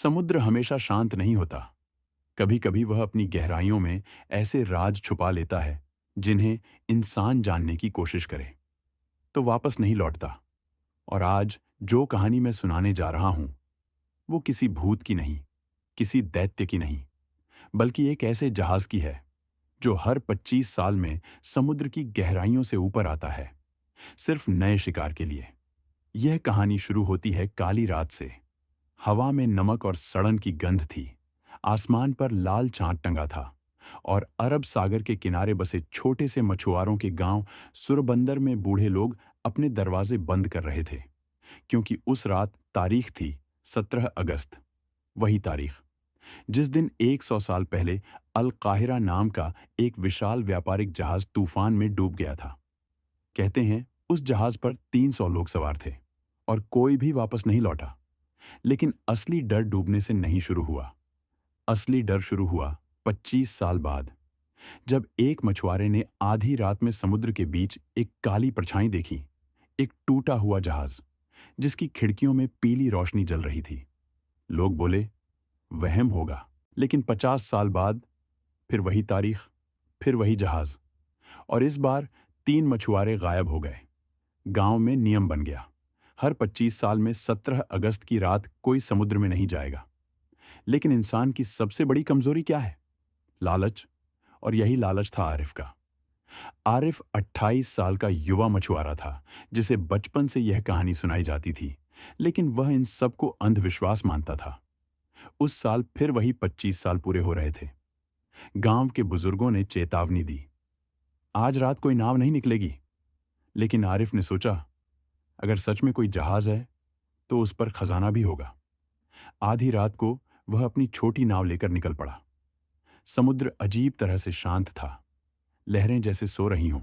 समुद्र हमेशा शांत नहीं होता। कभी कभी वह अपनी गहराइयों में ऐसे राज छुपा लेता है जिन्हें इंसान जानने की कोशिश करे तो वापस नहीं लौटता। और आज जो कहानी मैं सुनाने जा रहा हूं वो किसी भूत की नहीं, किसी दैत्य की नहीं, बल्कि एक ऐसे जहाज की है जो हर 25 साल में समुद्र की गहराइयों से ऊपर आता है, सिर्फ नए शिकार के लिए। यह कहानी शुरू होती है काली रात से। हवा में नमक और सड़न की गंध थी। आसमान पर लाल चांद टंगा था और अरब सागर के किनारे बसे छोटे से मछुआरों के गांव सुरबंदर में बूढ़े लोग अपने दरवाजे बंद कर रहे थे, क्योंकि उस रात तारीख थी 17 अगस्त। वही तारीख जिस दिन 100 साल पहले अल काहिरा नाम का एक विशाल व्यापारिक जहाज तूफान में डूब गया था। कहते हैं उस जहाज पर 300 लोग सवार थे और कोई भी वापस नहीं लौटा। लेकिन असली डर डूबने से नहीं शुरू हुआ। असली डर शुरू हुआ 25 साल बाद, जब एक मछुआरे ने आधी रात में समुद्र के बीच एक काली परछाई देखी। एक टूटा हुआ जहाज जिसकी खिड़कियों में पीली रोशनी जल रही थी। लोग बोले वहम होगा। लेकिन 50 साल बाद फिर वही तारीख, फिर वही जहाज, और इस बार 3 मछुआरे गायब हो गए। गांव में नियम बन गया, हर 25 साल में 17 अगस्त की रात कोई समुद्र में नहीं जाएगा। लेकिन इंसान की सबसे बड़ी कमजोरी क्या है? लालच। और यही लालच था आरिफ का। आरिफ 28 साल का युवा मछुआरा था जिसे बचपन से यह कहानी सुनाई जाती थी, लेकिन वह इन सबको अंधविश्वास मानता था। उस साल फिर वही 25 साल पूरे हो रहे थे। गांव के बुजुर्गों ने चेतावनी दी, आज रात कोई नाव नहीं निकलेगी। लेकिन आरिफ ने सोचा, अगर सच में कोई जहाज है तो उस पर खजाना भी होगा। आधी रात को वह अपनी छोटी नाव लेकर निकल पड़ा। समुद्र अजीब तरह से शांत था, लहरें जैसे सो रही हों।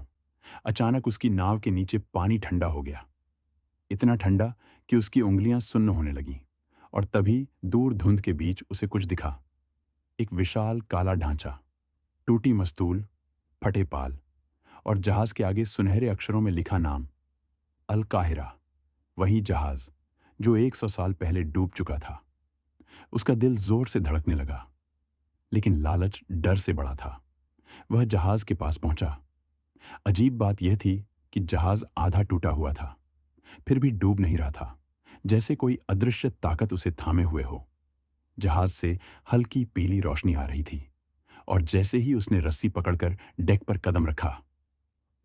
अचानक उसकी नाव के नीचे पानी ठंडा हो गया, इतना ठंडा कि उसकी उंगलियां सुन्न होने लगीं। और तभी दूर धुंध के बीच उसे कुछ दिखा। एक विशाल काला ढांचा, टूटी मस्तूल, फटे पाल, और जहाज के आगे सुनहरे अक्षरों में लिखा नाम, अल काहिरा। वही जहाज जो 100 साल पहले डूब चुका था। उसका दिल जोर से धड़कने लगा, लेकिन लालच डर से बड़ा था। वह जहाज के पास पहुंचा। अजीब बात यह थी कि जहाज आधा टूटा हुआ था, फिर भी डूब नहीं रहा था, जैसे कोई अदृश्य ताकत उसे थामे हुए हो। जहाज से हल्की पीली रोशनी आ रही थी, और जैसे ही उसने रस्सी पकड़कर डेक पर कदम रखा,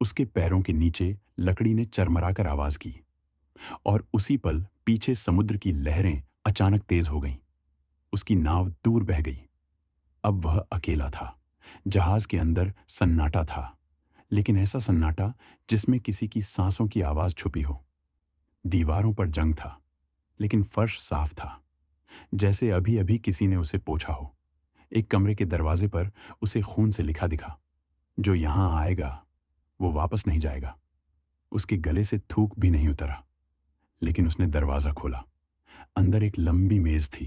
उसके पैरों के नीचे लकड़ी ने चरमराकर आवाज की। और उसी पल पीछे समुद्र की लहरें अचानक तेज हो गईं। उसकी नाव दूर बह गई। अब वह अकेला था। जहाज के अंदर सन्नाटा था, लेकिन ऐसा सन्नाटा जिसमें किसी की सांसों की आवाज छुपी हो। दीवारों पर जंग था, लेकिन फर्श साफ था, जैसे अभी अभी किसी ने उसे पोंछा हो। एक कमरे के दरवाजे पर उसे खून से लिखा दिखा, जो यहां आएगा वो वापस नहीं जाएगा। उसके गले से थूक भी नहीं उतरा, लेकिन उसने दरवाजा खोला। अंदर एक लंबी मेज थी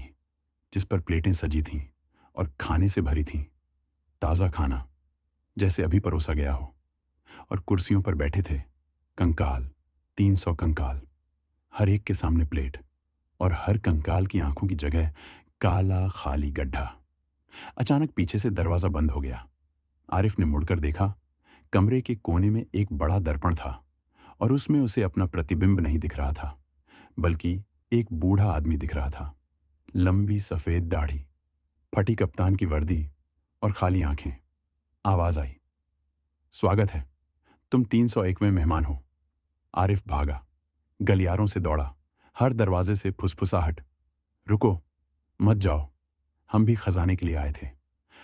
जिस पर प्लेटें सजी थीं और खाने से भरी थीं। ताज़ा खाना, जैसे अभी परोसा गया हो। और कुर्सियों पर बैठे थे कंकाल, 300 कंकाल, हर एक के सामने प्लेट, और हर कंकाल की आंखों की जगह काला खाली गड्ढा। अचानक पीछे से दरवाजा बंद हो गया। आरिफ ने मुड़कर देखा। कमरे के कोने में एक बड़ा दर्पण था, और उसमें उसे अपना प्रतिबिंब नहीं दिख रहा था, बल्कि एक बूढ़ा आदमी दिख रहा था। लंबी सफेद दाढ़ी, फटी कप्तान की वर्दी और खाली आंखें। आवाज आई, स्वागत है, तुम 301वें मेहमान हो। आरिफ भागा, गलियारों से दौड़ा, हर दरवाजे से फुसफुसाहट, रुको, मत जाओ, हम भी खजाने के लिए आए थे।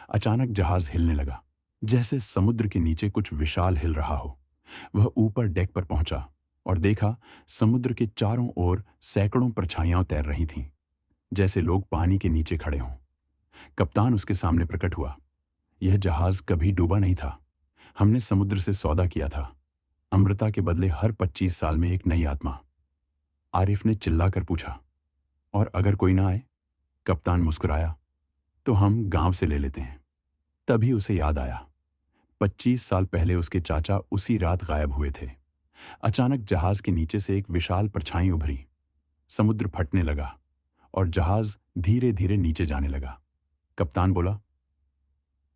अचानक जहाज हिलने लगा, जैसे समुद्र के नीचे कुछ विशाल हिल रहा हो। वह ऊपर डेक पर पहुंचा और देखा समुद्र के चारों ओर सैकड़ों परछाइयां तैर रही थीं, जैसे लोग पानी के नीचे खड़े हों। कप्तान उसके सामने प्रकट हुआ। यह जहाज कभी डूबा नहीं था। हमने समुद्र से सौदा किया था, अमृता के बदले हर 25 साल में एक नई आत्मा। आरिफ ने चिल्लाकर पूछा, और अगर कोई ना आए? कप्तान मुस्कुराया, तो हम गांव से ले लेते हैं। तभी उसे याद आया, 25 साल पहले उसके चाचा उसी रात गायब हुए थे। अचानक जहाज के नीचे से एक विशाल परछाई उभरी। समुद्र फटने लगा और जहाज धीरे धीरे नीचे जाने लगा। कप्तान बोला,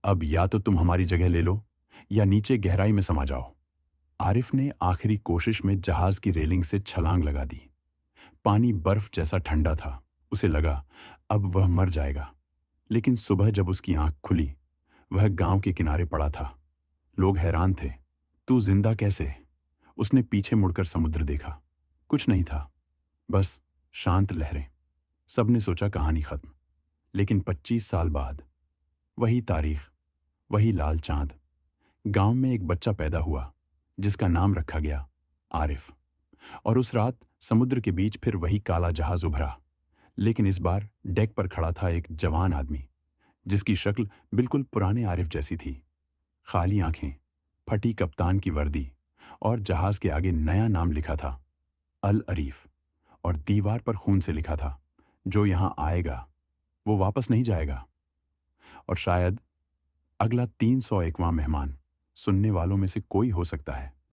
अब या तो तुम हमारी जगह ले लो या नीचे गहराई में समा जाओ। आरिफ ने आखिरी कोशिश में जहाज की रेलिंग से छलांग लगा दी। पानी बर्फ जैसा ठंडा था। उसे लगा अब वह मर जाएगा। लेकिन सुबह जब उसकी आंख खुली, वह गांव के किनारे पड़ा था। लोग हैरान थे। तू जिंदा कैसे? उसने पीछे मुड़कर समुद्र देखा। कुछ नहीं था, बस शांत लहरें। सबने सोचा कहानी खत्म। लेकिन 25 साल बाद वही तारीख, वही लाल चांद। गांव में एक बच्चा पैदा हुआ जिसका नाम रखा गया आरिफ। और उस रात समुद्र के बीच फिर वही काला जहाज उभरा। लेकिन इस बार डेक पर खड़ा था एक जवान आदमी जिसकी शक्ल बिल्कुल पुराने आरिफ जैसी थी। खाली आंखें, फटी कप्तान की वर्दी और जहाज के आगे नया नाम लिखा था, अल अरीफ। और दीवार पर खून से लिखा था, जो यहां आएगा वो वापस नहीं जाएगा। और शायद अगला 301वां मेहमान सुनने वालों में से कोई हो सकता है।